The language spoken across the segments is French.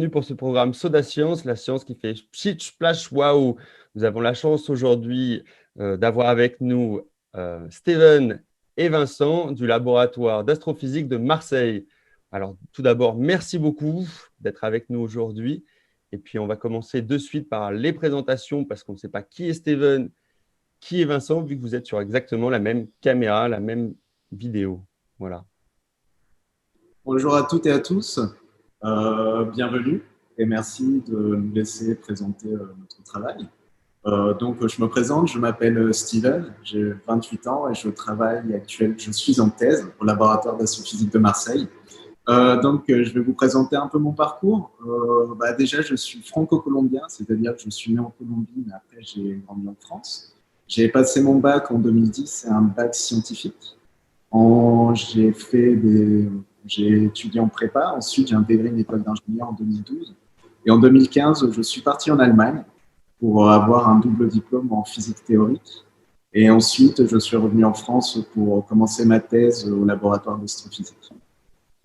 bienvenue pour ce programme Soda Science, la science qui fait pchit, splash, waouh. Nous avons la chance aujourd'hui d'avoir avec nous Steven et Vincent du laboratoire d'astrophysique de Marseille. Alors, tout d'abord, merci beaucoup d'être avec nous aujourd'hui. Et puis, on va commencer de suite par les présentations parce qu'on ne sait pas qui est Steven, qui est Vincent, vu que vous êtes sur exactement la même caméra, la même vidéo. Voilà. Bonjour à toutes et à tous, bienvenue et merci de nous laisser présenter notre travail. Donc, je me présente, je m'appelle Steven, j'ai 28 ans et je suis en thèse au laboratoire d'astrophysique de Marseille. Je vais vous présenter un peu mon parcours. Déjà, je suis franco-colombien, c'est-à-dire que je suis né en Colombie, mais après, j'ai grandi en France. J'ai passé mon bac en 2010, c'est un bac scientifique. J'ai étudié en prépa, ensuite j'ai intégré une école d'ingénieur en 2012. Et en 2015, je suis parti en Allemagne pour avoir un double diplôme en physique théorique. Et ensuite, je suis revenu en France pour commencer ma thèse au laboratoire d'astrophysique.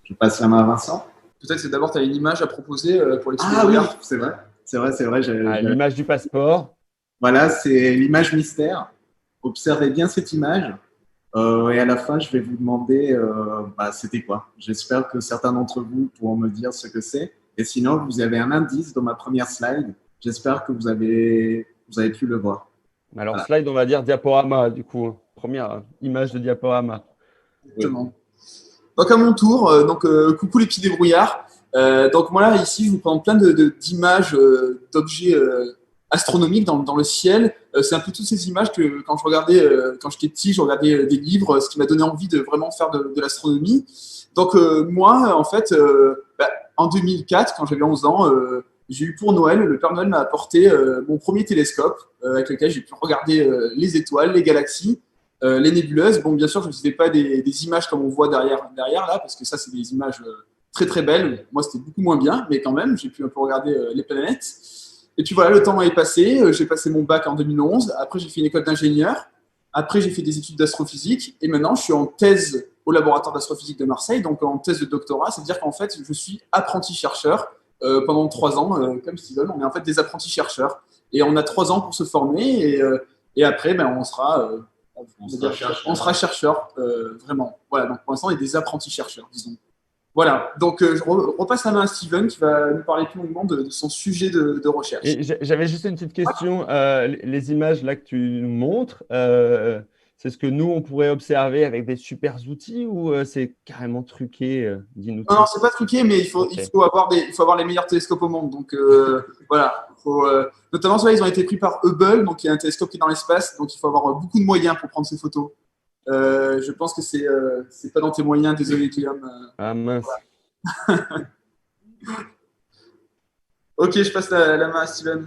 Je passe la main à Vincent. Peut-être que d'abord, tu as une image à proposer pour les petits Ah oui, regards. c'est vrai. L'image du passeport. Voilà, c'est l'image mystère. Observez bien cette image. Et à la fin, je vais vous demander c'était quoi. J'espère que certains d'entre vous pourront me dire ce que c'est. Et sinon, vous avez un indice dans ma première slide. J'espère que vous avez pu le voir. Alors, Voilà. slide, on va dire diaporama, du coup. Première image de diaporama. Exactement. Donc, à mon tour, coucou les petits débrouillards. Donc, moi, là, ici, je vous présente plein d'images, d'objets astronomiques dans le ciel. C'est un peu toutes ces images que, quand j'étais petit, je regardais des livres, ce qui m'a donné envie de vraiment faire de l'astronomie. Donc, moi, en fait, en 2004, quand j'avais 11 ans, j'ai eu pour Noël, le Père Noël m'a apporté mon premier télescope avec lequel j'ai pu regarder les étoiles, les galaxies, les nébuleuses. Bon, bien sûr, je ne faisais pas des images comme on voit derrière là, parce que ça, c'est des images très très belles. Moi, c'était beaucoup moins bien, mais quand même, j'ai pu un peu regarder les planètes. Et puis voilà, le temps est passé. J'ai passé mon bac en 2011. Après, j'ai fait une école d'ingénieur. Après, j'ai fait des études d'astrophysique. Et maintenant, je suis en thèse au laboratoire d'astrophysique de Marseille, donc en thèse de doctorat. C'est-à-dire qu'en fait, je suis apprenti chercheur pendant 3 ans, comme Steven. On est en fait des apprentis chercheurs. Et on a 3 ans pour se former. Et après, on sera chercheur, vraiment. Voilà, donc pour l'instant, on est des apprentis chercheurs, disons. Voilà, donc je repasse la main à Steven qui va nous parler plus longuement de son sujet de recherche. Et j'avais juste une petite question. Les images là que tu nous montres, c'est ce que nous, on pourrait observer avec des super outils ou c'est carrément truqué? Dis-nous tout. Non, c'est pas truqué, mais il faut avoir les meilleurs télescopes au monde. Donc voilà, notamment ceux-là, ils ont été pris par Hubble, donc il y a un télescope qui est dans l'espace, donc il faut avoir beaucoup de moyens pour prendre ces photos. Je pense que c'est pas dans tes moyens, désolé Guillaume. Ah mince. Voilà. Ok, je passe la main à Steven.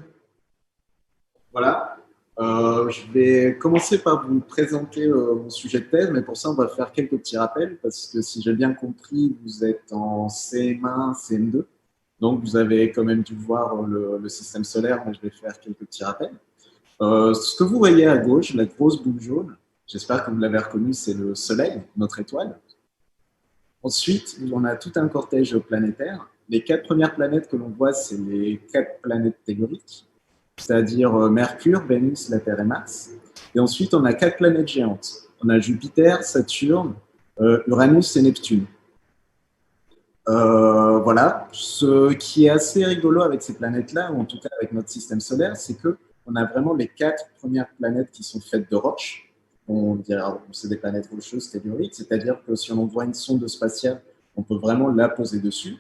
Voilà. Je vais commencer par vous présenter mon sujet de thèse, mais pour ça, on va faire quelques petits rappels, parce que si j'ai bien compris, vous êtes en CM1, CM2, donc vous avez quand même dû voir le système solaire, mais je vais faire quelques petits rappels. Ce que vous voyez à gauche, la grosse boule jaune, j'espère que vous l'avez reconnu, c'est le Soleil, notre étoile. Ensuite, on a tout un cortège planétaire. Les 4 premières planètes que l'on voit, c'est les 4 planètes telluriques, c'est-à-dire Mercure, Vénus, la Terre et Mars. Et ensuite, on a 4 planètes géantes. On a Jupiter, Saturne, Uranus et Neptune. Voilà. Ce qui est assez rigolo avec ces planètes-là, ou en tout cas avec notre système solaire, c'est qu'on a vraiment les 4 premières planètes qui sont faites de roches. On dirait que c'est des planètes rocheuses telluriques, c'est-à-dire que si on envoie une sonde spatiale, on peut vraiment la poser dessus.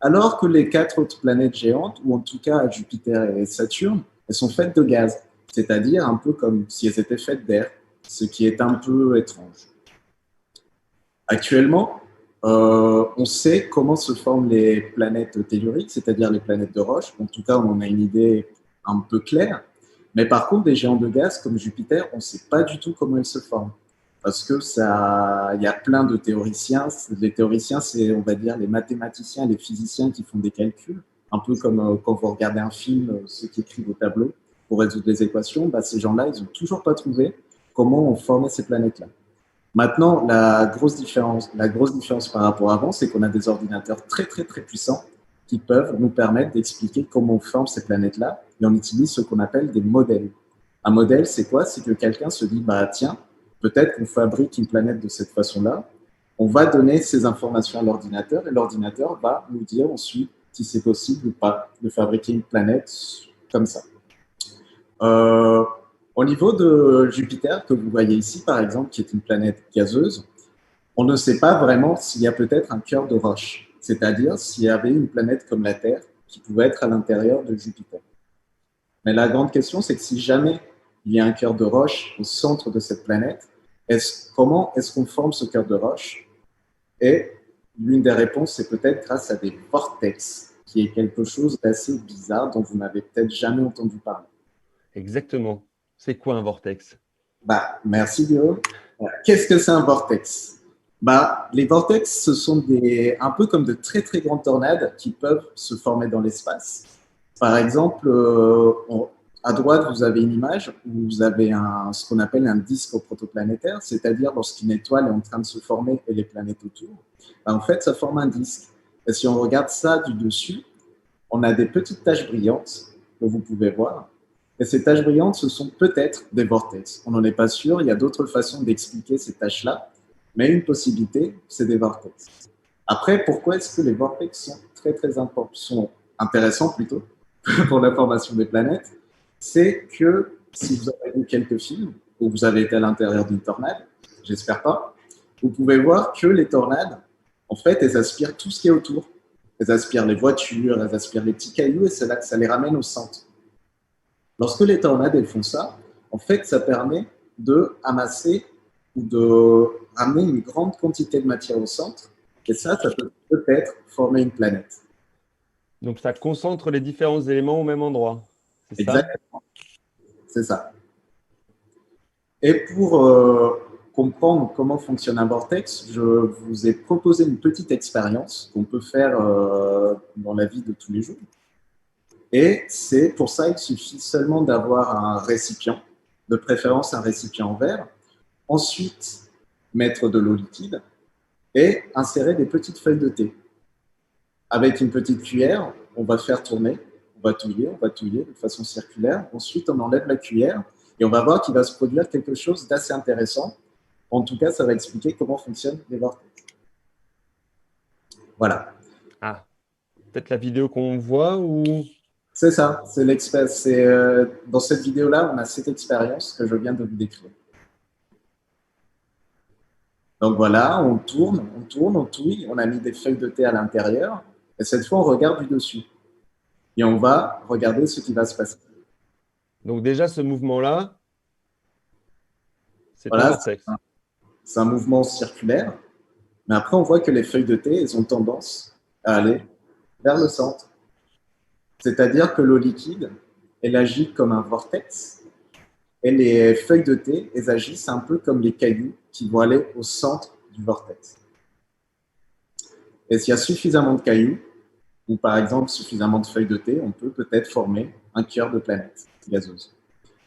Alors que les 4 autres planètes géantes, ou en tout cas Jupiter et Saturne, elles sont faites de gaz, c'est-à-dire un peu comme si elles étaient faites d'air, ce qui est un peu étrange. Actuellement, on sait comment se forment les planètes telluriques, c'est-à-dire les planètes de roche. En tout cas, on en a une idée un peu claire. Mais par contre, des géants de gaz comme Jupiter, on ne sait pas du tout comment ils se forment. Parce que il y a plein de théoriciens. Les théoriciens, c'est, on va dire, les mathématiciens, les physiciens qui font des calculs. Un peu comme quand vous regardez un film, ceux qui écrivent au tableau pour résoudre les équations. Ces gens-là, ils n'ont toujours pas trouvé comment on formait ces planètes-là. Maintenant, la grosse différence par rapport à avant, c'est qu'on a des ordinateurs très, très, très puissants qui peuvent nous permettre d'expliquer comment on forme ces planètes-là. Et on utilise ce qu'on appelle des modèles. Un modèle, c'est quoi? C'est que quelqu'un se dit, bah tiens, peut-être qu'on fabrique une planète de cette façon-là. On va donner ces informations à l'ordinateur et l'ordinateur va nous dire ensuite si c'est possible ou pas de fabriquer une planète comme ça. Au niveau de Jupiter, que vous voyez ici, par exemple, qui est une planète gazeuse, on ne sait pas vraiment s'il y a peut-être un cœur de roche, c'est-à-dire s'il y avait une planète comme la Terre qui pouvait être à l'intérieur de Jupiter. Mais la grande question, c'est que si jamais il y a un cœur de roche au centre de cette planète, comment est-ce qu'on forme ce cœur de roche? Et l'une des réponses, c'est peut-être grâce à des vortex, qui est quelque chose d'assez bizarre dont vous n'avez peut-être jamais entendu parler. Exactement. C'est quoi un vortex? Merci Guillaume. Qu'est-ce que c'est un vortex? Les vortex, ce sont un peu comme de très très grandes tornades qui peuvent se former dans l'espace. Par exemple, à droite, vous avez une image où vous avez ce qu'on appelle un disque protoplanétaire, c'est-à-dire lorsqu'une étoile est en train de se former et les planètes autour, en fait, ça forme un disque. Et si on regarde ça du dessus, on a des petites taches brillantes que vous pouvez voir. Et ces taches brillantes, ce sont peut-être des vortex. On n'en est pas sûr, il y a d'autres façons d'expliquer ces taches-là, mais une possibilité, c'est des vortex. Après, pourquoi est-ce que les vortex sont très importants, sont intéressants plutôt pour la formation des planètes? C'est que si vous avez vu quelques films où vous avez été à l'intérieur d'une tornade, j'espère pas, vous pouvez voir que les tornades, en fait, elles aspirent tout ce qui est autour. Elles aspirent les voitures, elles aspirent les petits cailloux et c'est là que ça les ramène au centre. Lorsque les tornades elles font ça, en fait, ça permet de amasser ou de ramener une grande quantité de matière au centre. Et ça peut peut-être former une planète. Donc, ça concentre les différents éléments au même endroit. C'est ça? Exactement. C'est ça. Et pour comprendre comment fonctionne un vortex, je vous ai proposé une petite expérience qu'on peut faire dans la vie de tous les jours. Et c'est pour ça qu'il suffit seulement d'avoir un récipient, de préférence un récipient en verre, ensuite mettre de l'eau liquide et insérer des petites feuilles de thé. Avec une petite cuillère, on va faire tourner, on va touiller de façon circulaire. Ensuite, on enlève la cuillère et on va voir qu'il va se produire quelque chose d'assez intéressant. En tout cas, ça va expliquer comment fonctionnent les vortex. Voilà. Ah, peut-être la vidéo qu'on voit ou… C'est ça, dans cette vidéo-là, on a cette expérience que je viens de vous décrire. Donc voilà, on tourne, on touille, on a mis des feuilles de thé à l'intérieur, et cette fois, on regarde du dessus. Et on va regarder ce qui va se passer. Donc déjà, ce mouvement-là, c'est un vortex. C'est un mouvement circulaire, mais après, on voit que les feuilles de thé, elles ont tendance à aller vers le centre. C'est-à-dire que l'eau liquide, elle agit comme un vortex et les feuilles de thé, elles agissent un peu comme les cailloux qui vont aller au centre du vortex. Et s'il y a suffisamment de cailloux, ou par exemple suffisamment de feuilles de thé, on peut peut-être former un cœur de planète gazeuse.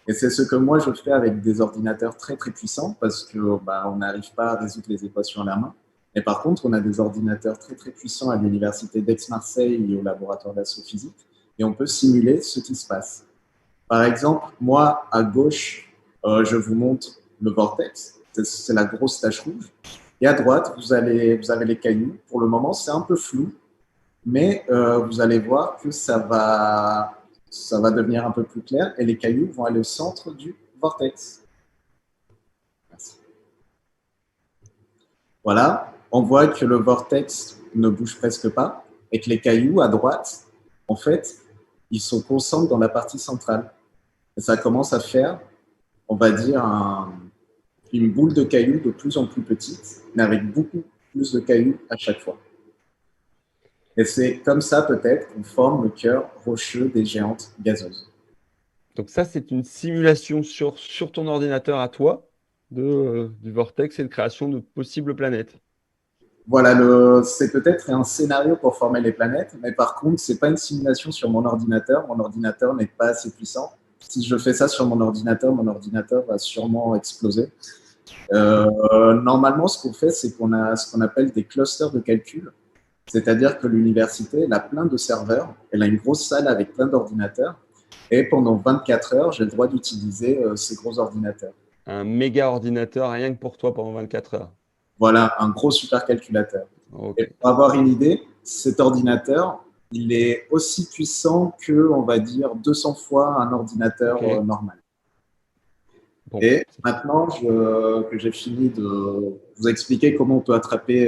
Et c'est ce que moi je fais avec des ordinateurs très très puissants parce qu'on n'arrive pas à résoudre les équations à la main. Mais par contre, on a des ordinateurs très très puissants à l'université d'Aix-Marseille et au laboratoire d'astrophysique et on peut simuler ce qui se passe. Par exemple, moi, à gauche, je vous montre le vortex, c'est la grosse tache rouge. Et à droite, vous avez les cailloux. Pour le moment, c'est un peu flou, mais vous allez voir que ça va devenir un peu plus clair et les cailloux vont aller au centre du vortex. Merci. Voilà, on voit que le vortex ne bouge presque pas et que les cailloux à droite, en fait, ils se concentrent dans la partie centrale. Et ça commence à faire, on va dire, une boule de cailloux de plus en plus petite, mais avec beaucoup plus de cailloux à chaque fois. Et c'est comme ça, peut-être, qu'on forme le cœur rocheux des géantes gazeuses. Donc ça, c'est une simulation sur ton ordinateur à toi du vortex et de création de possibles planètes. Voilà, c'est peut-être un scénario pour former les planètes, mais par contre, ce n'est pas une simulation sur mon ordinateur. Mon ordinateur n'est pas assez puissant. Si je fais ça sur mon ordinateur va sûrement exploser. Normalement, ce qu'on fait, c'est qu'on a ce qu'on appelle des clusters de calcul C'est-à-dire que l'université, elle a plein de serveurs, elle a une grosse salle avec plein d'ordinateurs, et pendant 24 heures, j'ai le droit d'utiliser ces gros ordinateurs. Un méga ordinateur rien que pour toi pendant 24 heures. Voilà, un gros supercalculateur. Ok. Et pour avoir une idée, cet ordinateur, il est aussi puissant que, on va dire, 200 fois un ordinateur Ok. normal. Bon. Et maintenant que j'ai fini de vous expliquer comment on peut attraper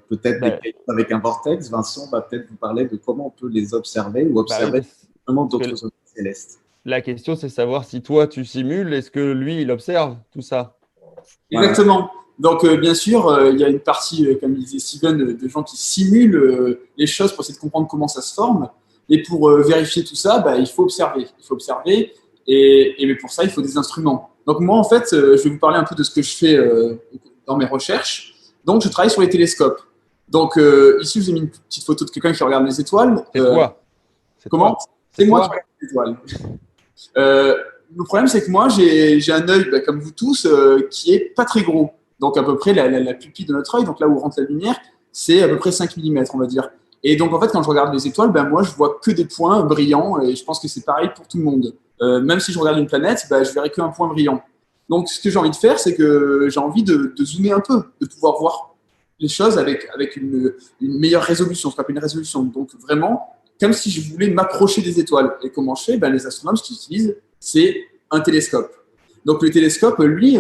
peut-être des cailloux avec un vortex, Vincent va peut-être vous parler de comment on peut les observer ou observer vraiment d'autres objets célestes. La question, c'est savoir si toi, tu simules, est-ce que lui, il observe tout ça? Exactement. Donc, bien sûr, il y a une partie, comme disait Steven, de gens qui simulent les choses pour essayer de comprendre comment ça se forme. Et pour vérifier tout ça, il faut observer. Il faut observer. Mais pour ça, il faut des instruments. Donc, moi, en fait, je vais vous parler un peu de ce que je fais dans mes recherches. Donc, je travaille sur les télescopes. Donc, ici, je vous ai mis une petite photo de quelqu'un qui regarde les étoiles. C'est toi. Comment? C'est moi qui regarde les étoiles. Le problème, c'est que moi, j'ai un œil, comme vous tous, qui est pas très gros. Donc, à peu près la pupille de notre œil, donc là où rentre la lumière, c'est à peu près 5 mm, on va dire. Et donc, en fait, quand je regarde les étoiles, moi, je vois que des points brillants, et je pense que c'est pareil pour tout le monde. Même si je regarde une planète, je verrai qu'un point brillant. Donc, ce que j'ai envie de faire, c'est que j'ai envie de zoomer un peu, de pouvoir voir les choses avec une meilleure résolution, ce qu'on appelle une résolution. Donc, vraiment, comme si je voulais m'approcher des étoiles. Et comment je fais? Les astronomes, ce qu'ils utilisent, c'est un télescope. Donc, le télescope, lui,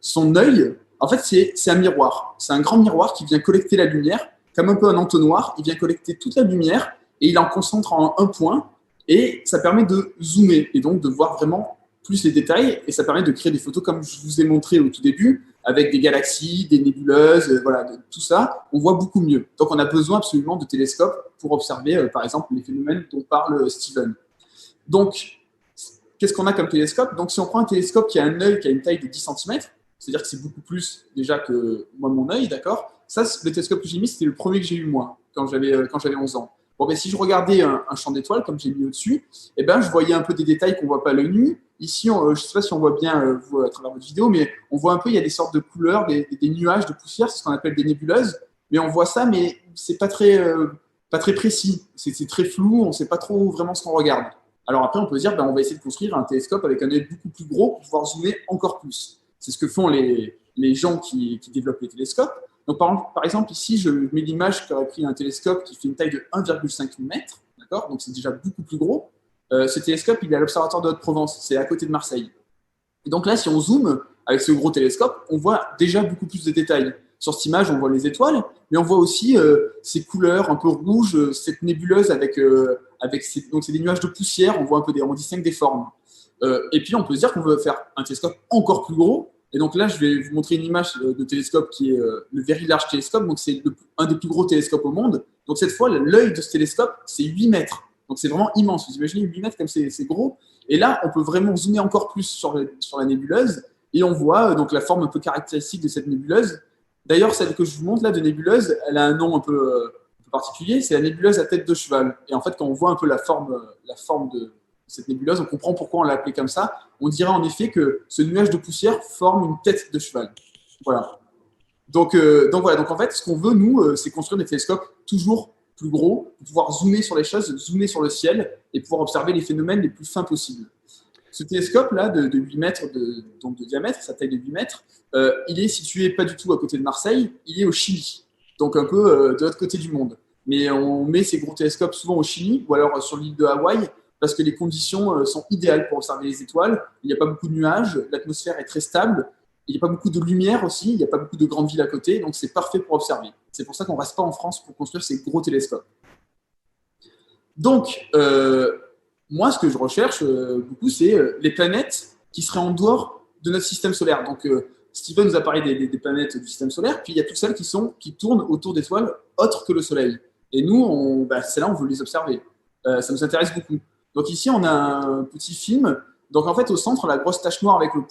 son œil, en fait, c'est un miroir. C'est un grand miroir qui vient collecter la lumière, comme un peu un entonnoir. Il vient collecter toute la lumière et il en concentre en un point. Et ça permet de zoomer et donc de voir vraiment plus les détails. Et ça permet de créer des photos comme je vous ai montré au tout début, avec des galaxies, des nébuleuses, tout ça. On voit beaucoup mieux. Donc, on a besoin absolument de télescopes pour observer, par exemple, les phénomènes dont parle Steven. Donc, qu'est-ce qu'on a comme télescope? Donc, si on prend un télescope qui a un œil qui a une taille de 10 cm, c'est-à-dire que c'est beaucoup plus déjà que moi, mon œil, d'accord? Ça, le télescope que j'ai mis, c'était le premier que j'ai eu moi, quand j'avais 11 ans. Bon, si je regardais un champ d'étoiles, comme j'ai mis au-dessus, je voyais un peu des détails qu'on ne voit pas à l'œil nu. Ici, je ne sais pas si on voit bien vous, à travers votre vidéo, mais on voit un peu, il y a des sortes de couleurs, des nuages de poussière, c'est ce qu'on appelle des nébuleuses. Mais on voit ça, mais ce n'est pas très précis. C'est très flou, on ne sait pas trop vraiment ce qu'on regarde. Alors après, on peut se dire, on va essayer de construire un télescope avec un œil beaucoup plus gros pour pouvoir zoomer encore plus. C'est ce que font les gens qui développent les télescopes. Donc, par exemple, ici, je mets l'image qu'aurait pris un télescope qui fait une taille de 1,5 m. D'accord? Donc, c'est déjà beaucoup plus gros. Ce télescope, il est à l'Observatoire de Haute-Provence. C'est à côté de Marseille. Et donc là, si on zoome avec ce gros télescope, on voit déjà beaucoup plus de détails. Sur cette image, on voit les étoiles, mais on voit aussi ces couleurs un peu rouges, cette nébuleuse donc c'est des nuages de poussière. On voit un peu on distingue des formes. Et puis, on peut se dire qu'on veut faire un télescope encore plus gros. Et donc là, je vais vous montrer une image de télescope qui est le Very Large Telescope. Donc, c'est un des plus gros télescopes au monde. Donc, cette fois, l'œil de ce télescope, c'est 8 mètres. Donc, c'est vraiment immense. Vous imaginez 8 mètres comme c'est gros. Et là, on peut vraiment zoomer encore plus sur la nébuleuse. Et on voit donc la forme un peu caractéristique de cette nébuleuse. D'ailleurs, celle que je vous montre là de nébuleuse, elle a un nom un peu particulier. C'est la nébuleuse à tête de cheval. Et en fait, quand on voit un peu la forme de cette nébuleuse, on comprend pourquoi on l'a appelée comme ça. On dirait en effet que ce nuage de poussière forme une tête de cheval. Voilà. Donc voilà. Donc en fait, ce qu'on veut, nous, c'est construire des télescopes toujours plus gros pour pouvoir zoomer sur les choses, zoomer sur le ciel et pouvoir observer les phénomènes les plus fins possibles. Ce télescope-là, de 8 mètres donc de diamètre, sa taille de 8 mètres, il est situé pas du tout à côté de Marseille, il est au Chili, donc un peu de l'autre côté du monde. Mais on met ces gros télescopes souvent au Chili ou alors sur l'île de Hawaï, parce que les conditions sont idéales pour observer les étoiles. Il n'y a pas beaucoup de nuages, l'atmosphère est très stable, il n'y a pas beaucoup de lumière aussi, il n'y a pas beaucoup de grandes villes à côté, donc c'est parfait pour observer. C'est pour ça qu'on ne reste pas en France pour construire ces gros télescopes. Donc, moi, ce que je recherche beaucoup, c'est les planètes qui seraient en dehors de notre système solaire. Donc, Steven nous a parlé des planètes du système solaire, puis il y a toutes celles qui tournent autour d'étoiles autres que le Soleil. Et nous, celles-là, on veut les observer. Ça nous intéresse beaucoup. Donc ici, on a un petit film. Donc en fait, au centre, la grosse tache noire avec le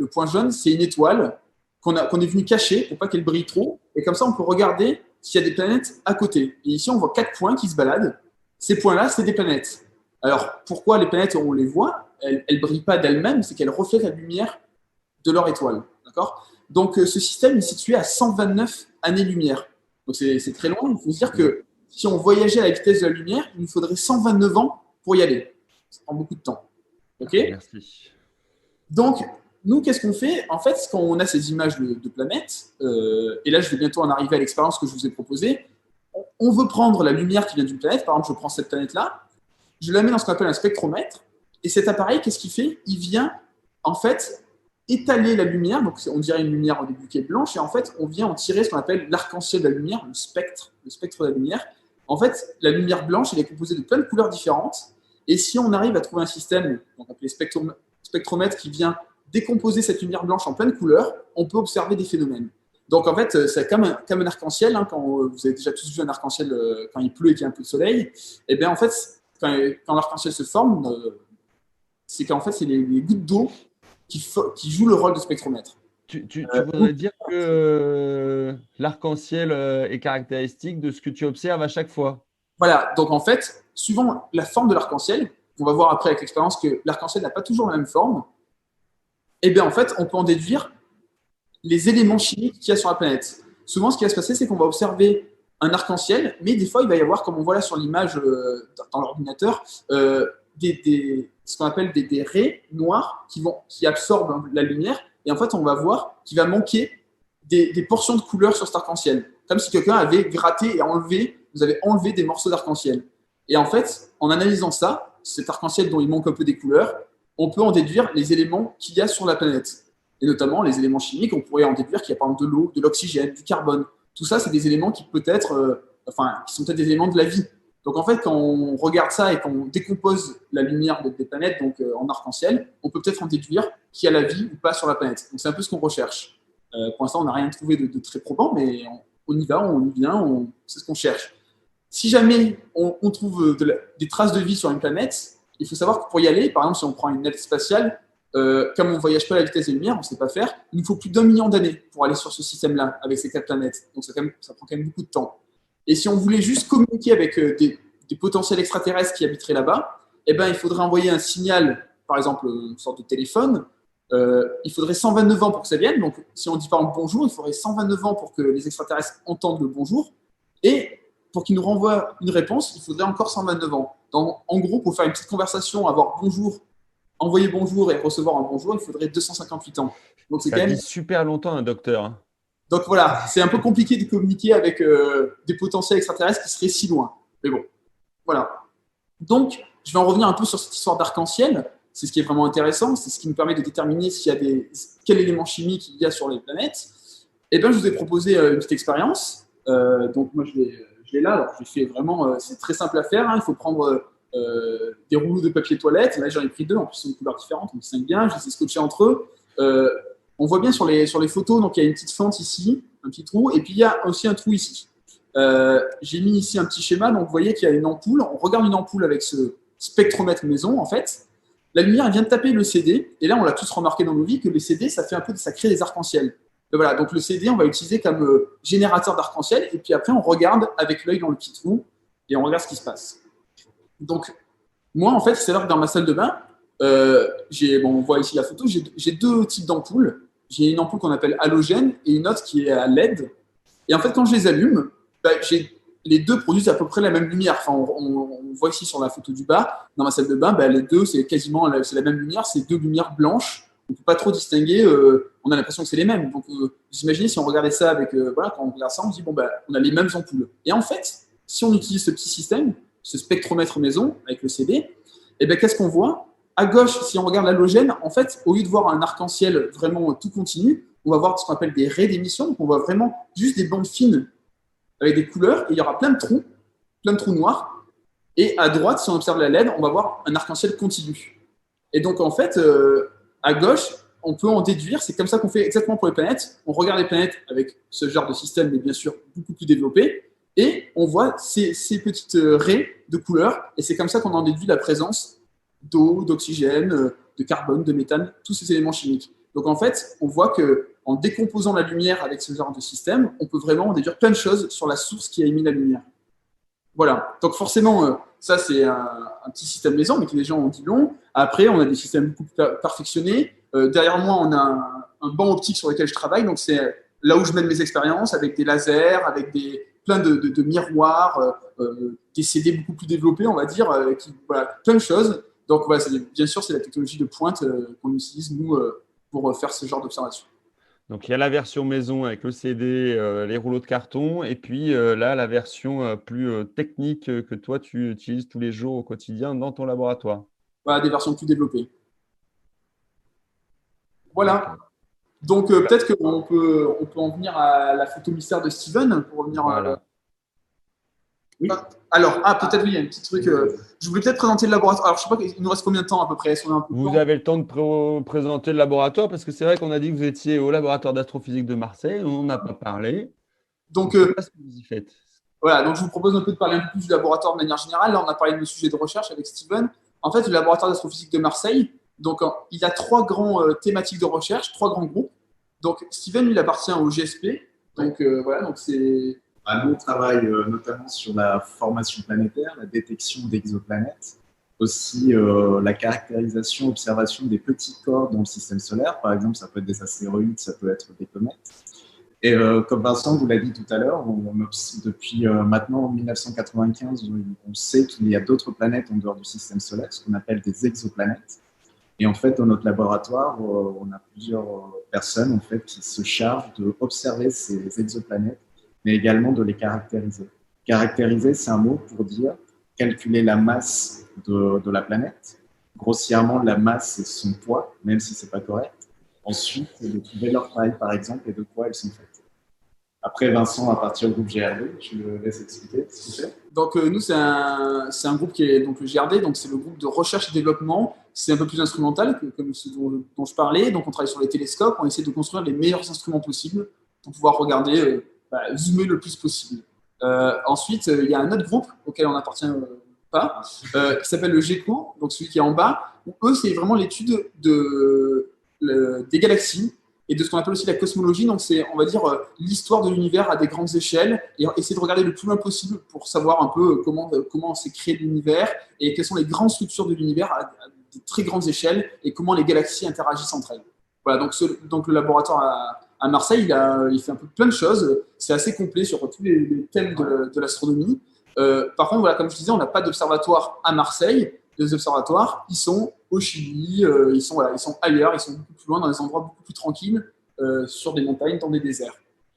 point jaune, c'est une étoile qu'on est venu cacher pour pas qu'elle brille trop. Et comme ça, on peut regarder s'il y a des planètes à côté. Et ici, on voit 4 points qui se baladent. Ces points-là, c'est des planètes. Alors, pourquoi les planètes, on les voit? Elles ne brillent pas d'elles-mêmes, c'est qu'elles reflètent la lumière de leur étoile. D'accord? Donc, ce système est situé à 129 années-lumière. Donc, c'est très loin. Il faut se dire que si on voyageait à la vitesse de la lumière, il nous faudrait 129 ans pour y aller. Ça prend beaucoup de temps. OK ? Merci. Donc, nous, qu'est-ce qu'on fait? En fait, quand on a ces images de planètes, et là, je vais bientôt en arriver à l'expérience que je vous ai proposée, on veut prendre la lumière qui vient d'une planète. Par exemple, je prends cette planète-là, je la mets dans ce qu'on appelle un spectromètre, et cet appareil, qu'est-ce qu'il fait? Il vient, en fait, étaler la lumière, donc on dirait une lumière au début qui est blanche, et en fait, on vient en tirer ce qu'on appelle l'arc-en-ciel de la lumière, le spectre de la lumière. En fait, la lumière blanche, elle est composée de plein de couleurs différentes, et si on arrive à trouver un système, donc appelé spectromètre, qui vient décomposer cette lumière blanche en plein de couleurs, on peut observer des phénomènes. Donc en fait, c'est comme un arc-en-ciel, hein, quand vous avez déjà tous vu un arc-en-ciel quand il pleut et qu'il y a un peu de soleil, et bien en fait, quand l'arc-en-ciel se forme, c'est qu'en fait, c'est les gouttes d'eau qui jouent le rôle de spectromètre. Tu voudrais dire que l'arc-en-ciel est caractéristique de ce que tu observes à chaque fois? Voilà, donc en fait, suivant la forme de l'arc-en-ciel, on va voir après avec l'expérience que l'arc-en-ciel n'a pas toujours la même forme, et bien en fait, on peut en déduire les éléments chimiques qu'il y a sur la planète. Souvent, ce qui va se passer, c'est qu'on va observer un arc-en-ciel, mais des fois, il va y avoir, comme on voit là sur l'image dans l'ordinateur, ce qu'on appelle des raies noires qui absorbent la lumière, et en fait, on va voir qu'il va manquer des portions de couleur sur cet arc-en-ciel, comme si quelqu'un avait gratté et vous avez enlevé des morceaux d'arc-en-ciel. Et en fait, en analysant ça, cet arc-en-ciel dont il manque un peu des couleurs, on peut en déduire les éléments qu'il y a sur la planète. Et notamment les éléments chimiques, on pourrait en déduire qu'il y a par exemple de l'eau, de l'oxygène, du carbone. Tout ça, c'est des éléments qui qui sont peut-être des éléments de la vie. Donc en fait, quand on regarde ça et qu'on décompose la lumière des planètes donc, en arc-en-ciel, on peut peut-être en déduire qu'il y a la vie ou pas sur la planète. Donc c'est un peu ce qu'on recherche. Pour l'instant, on n'a rien trouvé de très probant, mais on y va, on y vient, c'est ce qu'on cherche. Si jamais on trouve des traces de vie sur une planète, il faut savoir que pour y aller, par exemple, si on prend une navette spatiale, comme on ne voyage pas à la vitesse de la lumière, on ne sait pas faire, il nous faut plus d'1 million d'années pour aller sur ce système-là, avec ces 4 planètes. Donc ça prend quand même beaucoup de temps. Et si on voulait juste communiquer avec des potentiels extraterrestres qui habiteraient là-bas, eh ben, il faudrait envoyer un signal, par exemple une sorte de téléphone. Il faudrait 129 ans pour que ça vienne. Donc si on dit par exemple bonjour, il faudrait 129 ans pour que les extraterrestres entendent le bonjour. Et pour qu'ils nous renvoient une réponse, il faudrait encore 129 ans. Donc, en gros, pour faire une petite conversation, avoir bonjour, envoyer bonjour et recevoir un bonjour, il faudrait 258 ans. Donc, c'est Ça quand même vit super longtemps, un docteur. Donc voilà, c'est un peu compliqué de communiquer avec des potentiels extraterrestres qui seraient si loin. Mais bon, voilà. Donc, je vais en revenir un peu sur cette histoire d'arc-en-ciel. C'est ce qui est vraiment intéressant. C'est ce qui nous permet de déterminer quel élément chimique il y a sur les planètes. Et bien, je vous ai proposé une petite expérience. Donc, moi, je l'ai là. Alors, je fais vraiment, c'est très simple à faire. Hein. Il faut prendre des rouleaux de papier toilette. Là, j'en ai pris 2. En plus, c'est une couleur différente. On distingue bien. Je les ai scotchés entre eux. On voit bien sur les photos, donc il y a une petite fente ici, un petit trou, et puis il y a aussi un trou ici. J'ai mis ici un petit schéma, donc vous voyez qu'il y a une ampoule. On regarde une ampoule avec ce spectromètre maison, en fait. La lumière, elle vient de taper le CD, et là, on l'a tous remarqué dans nos vies que le CD, ça crée des arcs-en-ciel. Voilà, donc le CD, on va l'utiliser comme générateur d'arc-en-ciel, et puis après, on regarde avec l'œil dans le petit trou, et on regarde ce qui se passe. Donc, moi, en fait, c'est là que dans ma salle de bain, on voit ici la photo, j'ai 2 types d'ampoules. J'ai une ampoule qu'on appelle halogène et une autre qui est à LED. Et en fait, quand je les allume, les 2 produisent à peu près la même lumière. Enfin, on voit ici sur la photo du bas, dans ma salle de bain, les 2, c'est la même lumière, c'est 2 lumières blanches. On ne peut pas trop distinguer, on a l'impression que c'est les mêmes. Donc, vous imaginez si on regardait ça avec, quand on regarde ça, on se dit, on a les mêmes ampoules. Et en fait, si on utilise ce petit système, ce spectromètre maison avec le CD, qu'est-ce qu'on voit ? À gauche, si on regarde l'halogène, en fait, au lieu de voir un arc-en-ciel vraiment tout continu, on va voir ce qu'on appelle des raies d'émission. Donc, on voit vraiment juste des bandes fines avec des couleurs. Et il y aura plein de trous noirs. Et à droite, si on observe la LED, on va voir un arc-en-ciel continu. Et donc, en fait, à gauche, on peut en déduire. C'est comme ça qu'on fait exactement pour les planètes. On regarde les planètes avec ce genre de système, mais bien sûr beaucoup plus développé. Et on voit ces petites raies de couleurs. Et c'est comme ça qu'on en déduit la présence d'eau, d'oxygène, de carbone, de méthane, tous ces éléments chimiques. Donc en fait, on voit qu'en décomposant la lumière avec ce genre de système, on peut vraiment en déduire plein de choses sur la source qui a émis la lumière. Voilà. Donc forcément, ça c'est un petit système maison, mais qui les gens ont dit long. Après, on a des systèmes beaucoup plus perfectionnés. Derrière moi, on a un banc optique sur lequel je travaille. Donc c'est là où je mène mes expériences, avec des lasers, avec plein de miroirs, des CD beaucoup plus développés, on va dire, voilà, plein de choses. Donc, voilà, bien sûr, c'est la technologie de pointe qu'on utilise, nous, pour faire ce genre d'observation. Donc, il y a la version maison avec le CD, les rouleaux de carton, et puis là, la version plus technique que toi, tu utilises tous les jours au quotidien dans ton laboratoire. Voilà, des versions plus développées. Ok. Voilà. Donc, peut-être on peut en venir à la photo mystère de Steven pour revenir. Voilà. Oui. Alors, peut-être oui, il y a un petit truc. Je voulais peut-être présenter le laboratoire. Alors, je sais pas, il nous reste combien de temps à peu près? Est-ce qu'on a un peu de Vous temps? avez le temps de présenter le laboratoire parce que c'est vrai qu'on a dit que vous étiez au laboratoire d'astrophysique de Marseille. On n'en a pas parlé. Donc, Je ne sais pas ce que vous y faites. voilà, donc je vous propose un peu de parler un peu plus du laboratoire de manière générale. Là, on a parlé de nos sujets de recherche avec Steven. En fait, le laboratoire d'astrophysique de Marseille, donc, il y a trois grands thématiques de recherche, trois grands groupes. Donc, Steven, lui, il appartient au GSP. Donc, voilà, donc c'est. Nous, on travaille notamment sur la formation planétaire, la détection d'exoplanètes, aussi la caractérisation, observation des petits corps dans le système solaire. Par exemple, ça peut être des astéroïdes, ça peut être des comètes. Et comme Vincent vous l'a dit tout à l'heure, depuis maintenant 1995, on sait qu'il y a d'autres planètes en dehors du système solaire, ce qu'on appelle des exoplanètes. Et en fait, dans notre laboratoire, on a plusieurs personnes en fait, qui se chargent d'observer ces exoplanètes, mais également de les caractériser. Caractériser, c'est un mot pour dire calculer la masse de la planète. Grossièrement, la masse, c'est son poids, même si ce n'est pas correct. Ensuite, de trouver leur taille, par exemple, et de quoi elles sont faites. Après, Vincent, à partir du groupe GRD, je le laisse expliquer ce qu'il fait. Donc, nous, c'est un groupe qui est donc le GRD, donc c'est le groupe de recherche et développement. C'est un peu plus instrumental, comme ce dont je parlais. Donc, on travaille sur les télescopes, on essaie de construire les meilleurs instruments possibles pour pouvoir regarder, zoomer le plus possible. Ensuite, il y a un autre groupe auquel on n'appartient pas, qui s'appelle le GECO, donc celui qui est en bas. Où eux, c'est vraiment l'étude des galaxies et de ce qu'on appelle aussi la cosmologie. Donc, c'est, on va dire, l'histoire de l'univers à des grandes échelles et essayer de regarder le plus loin possible pour savoir un peu comment s'est créé l'univers et quelles sont les grandes structures de l'univers à des très grandes échelles et comment les galaxies interagissent entre elles. Voilà, donc le laboratoire à Marseille, il fait un peu plein de choses. C'est assez complet sur tous les thèmes de l'astronomie. Par contre, voilà, comme je disais, on n'a pas d'observatoire à Marseille. Les observatoires, ils sont au Chili, ils sont ailleurs, ils sont beaucoup plus loin, dans des endroits beaucoup plus tranquilles, sur des montagnes, dans des déserts.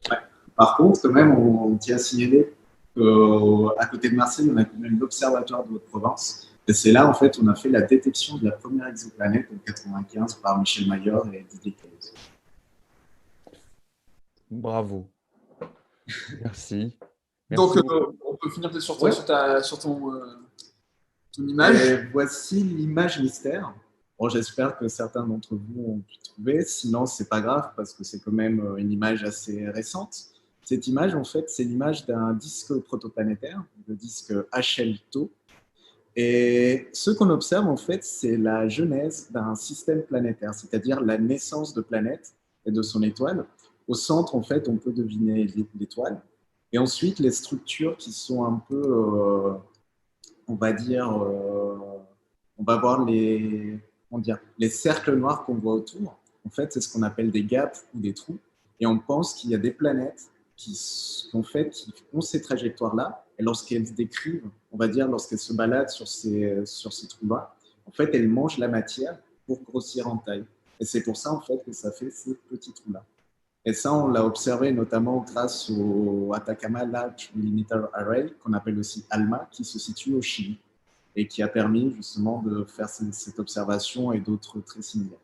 Ouais. Par contre, quand même, on tient à signaler qu'à côté de Marseille, on a quand même l'observatoire de Haute-Provence. Et c'est là, en fait, on a fait la détection de la première exoplanète en 1995 par Michel Mayor et Didier Queloz. Bravo. Merci. Donc, on peut finir peut-être sur ton image. Et voici l'image mystère. Bon, j'espère que certains d'entre vous ont pu trouver. Sinon, c'est pas grave parce que c'est quand même une image assez récente. Cette image, en fait, c'est l'image d'un disque protoplanétaire, le disque HL-TO. Et ce qu'on observe, en fait, c'est la genèse d'un système planétaire, c'est-à-dire la naissance de planètes et de son étoile. Au centre, en fait, on peut deviner l'étoile. Et ensuite, les structures qui sont un peu, on va dire, on va voir les cercles noirs qu'on voit autour. En fait, c'est ce qu'on appelle des gaps ou des trous. Et on pense qu'il y a des planètes qui ont ces trajectoires-là. Et lorsqu'elles décrivent, on va dire, lorsqu'elles se baladent sur ces trous-là, en fait, elles mangent la matière pour grossir en taille. Et c'est pour ça, en fait, que ça fait ces petits trous-là. Et ça, on l'a observé notamment grâce au Atacama Large Limiter Array, qu'on appelle aussi ALMA, qui se situe au Chili et qui a permis justement de faire cette observation et d'autres très similaires.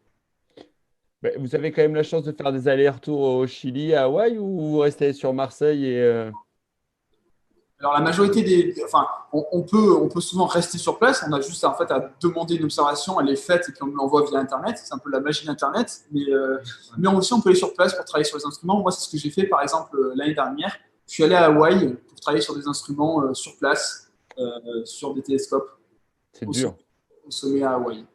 Vous avez quand même la chance de faire des allers-retours au Chili, à Hawaï, ou vous restez sur Marseille et Alors, la majorité enfin, on peut souvent rester sur place. On a juste en fait à demander une observation, elle est faite et puis on l'envoie via Internet. C'est un peu la magie d'Internet. Mais aussi, on peut aller sur place pour travailler sur les instruments. Moi, c'est ce que j'ai fait, par exemple, l'année dernière. Je suis allé à Hawaï pour travailler sur des instruments sur place, sur des télescopes. c'est dur. Au sommet à Hawaï.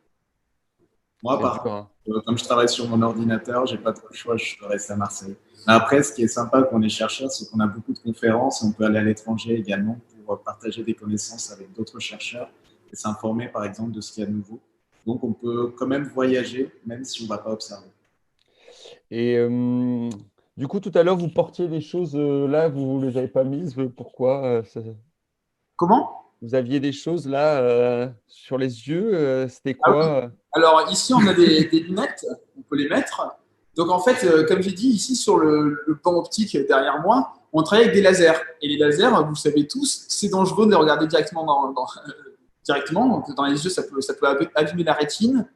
Moi, comme je travaille sur mon ordinateur, j'ai pas trop le choix, je reste à Marseille. Mais après, ce qui est sympa quand on est chercheur, c'est qu'on a beaucoup de conférences, on peut aller à l'étranger également pour partager des connaissances avec d'autres chercheurs et s'informer, par exemple, de ce qu'il y a de nouveau. Donc, on peut quand même voyager, même si on ne va pas observer. Et Du coup, tout à l'heure, vous portiez des choses là, vous ne les avez pas mises. Pourquoi Comment? vous aviez des choses là sur les yeux. C'était Ah oui. quoi? Alors ici, on a des lunettes, on peut les mettre. Donc en fait, comme j'ai dit, ici sur le pan optique derrière moi, on travaille avec des lasers. Et les lasers, vous le savez tous, c'est dangereux de les regarder directement directement. Donc, dans les yeux, ça peut abîmer la rétine.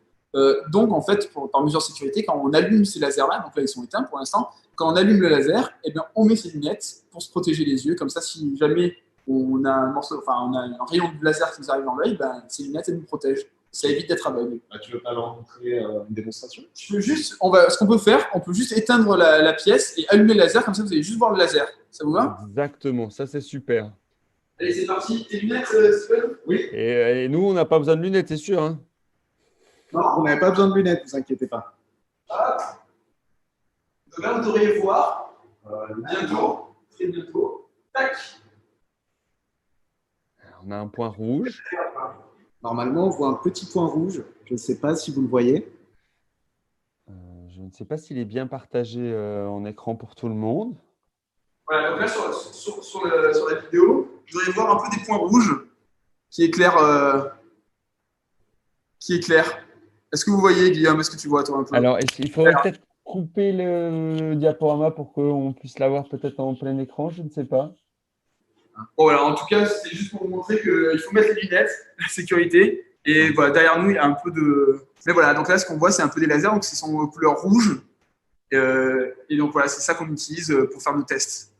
Donc en fait, par mesure de sécurité, quand on allume ces lasers-là, donc là ils sont éteints pour l'instant, quand on allume le laser, eh bien, on met ces lunettes pour se protéger les yeux. Comme ça, si jamais on a un morceau, enfin on a un rayon de laser qui nous arrive dans l'œil, ben, ces lunettes elles nous protègent. Ça évite d'être aveugle. Bah, tu veux pas leur montrer une démonstration? Ce qu'on peut faire, on peut juste éteindre la pièce et allumer le laser, comme ça vous allez juste voir le laser. Ça vous va? Exactement, ça c'est super. Allez, c'est parti. Tes lunettes, Sven? Oui. Et nous, on n'a pas besoin de lunettes, c'est sûr. Hein. Non, vous n'avez pas besoin de lunettes, ne vous inquiétez pas. Ah. Donc là, vous devriez voir bientôt, très bientôt. Tac. On a un point rouge. Normalement, on voit un petit point rouge. Je ne sais pas si vous le voyez. Je ne sais pas s'il est bien partagé en écran pour tout le monde. Voilà, donc là, sur la vidéo, vous allez voir un peu des points rouges qui éclairent. Est-ce que vous voyez, Guillaume? Est-ce que tu vois, toi, un peu? Alors, il faudrait peut-être couper le diaporama pour qu'on puisse l'avoir peut-être en plein écran, je ne sais pas. Bon, voilà, en tout cas, c'est juste pour vous montrer qu'il faut mettre les lunettes, la sécurité. Et voilà, derrière nous, il y a un peu de. Mais voilà, donc là, ce qu'on voit, c'est un peu des lasers, donc c'est son couleur rouge. Et donc voilà, c'est ça qu'on utilise pour faire nos tests.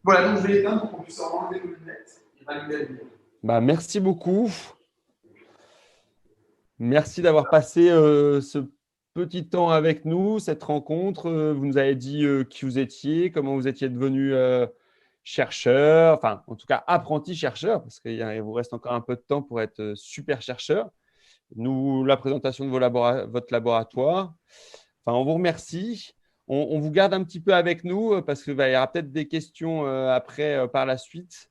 Voilà, donc je vais l'éteindre pour qu'on puisse enlever nos lunettes et rallumer la lumière. Bah, merci beaucoup. Merci d'avoir passé ce petit temps avec nous, cette rencontre. Vous nous avez dit qui vous étiez, comment vous étiez devenu chercheur, enfin, en tout cas, apprenti chercheur, parce qu'il vous reste encore un peu de temps pour être super chercheur. Nous, la présentation de votre laboratoire. Enfin, on vous remercie. On vous garde un petit peu avec nous parce qu'il y aura peut-être des questions après par la suite.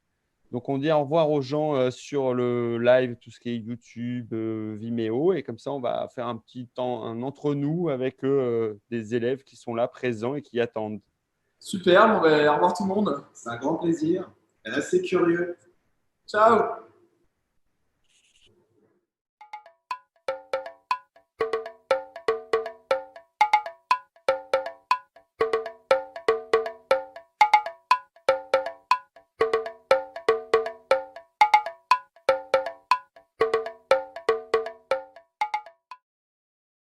Donc, on dit au revoir aux gens sur le live, tout ce qui est YouTube, Vimeo. Et comme ça, on va faire un petit temps un entre nous avec des élèves qui sont là, présents et qui attendent. Super, bon, ben, au revoir tout le monde. C'est un grand plaisir. Restez curieux. Ciao.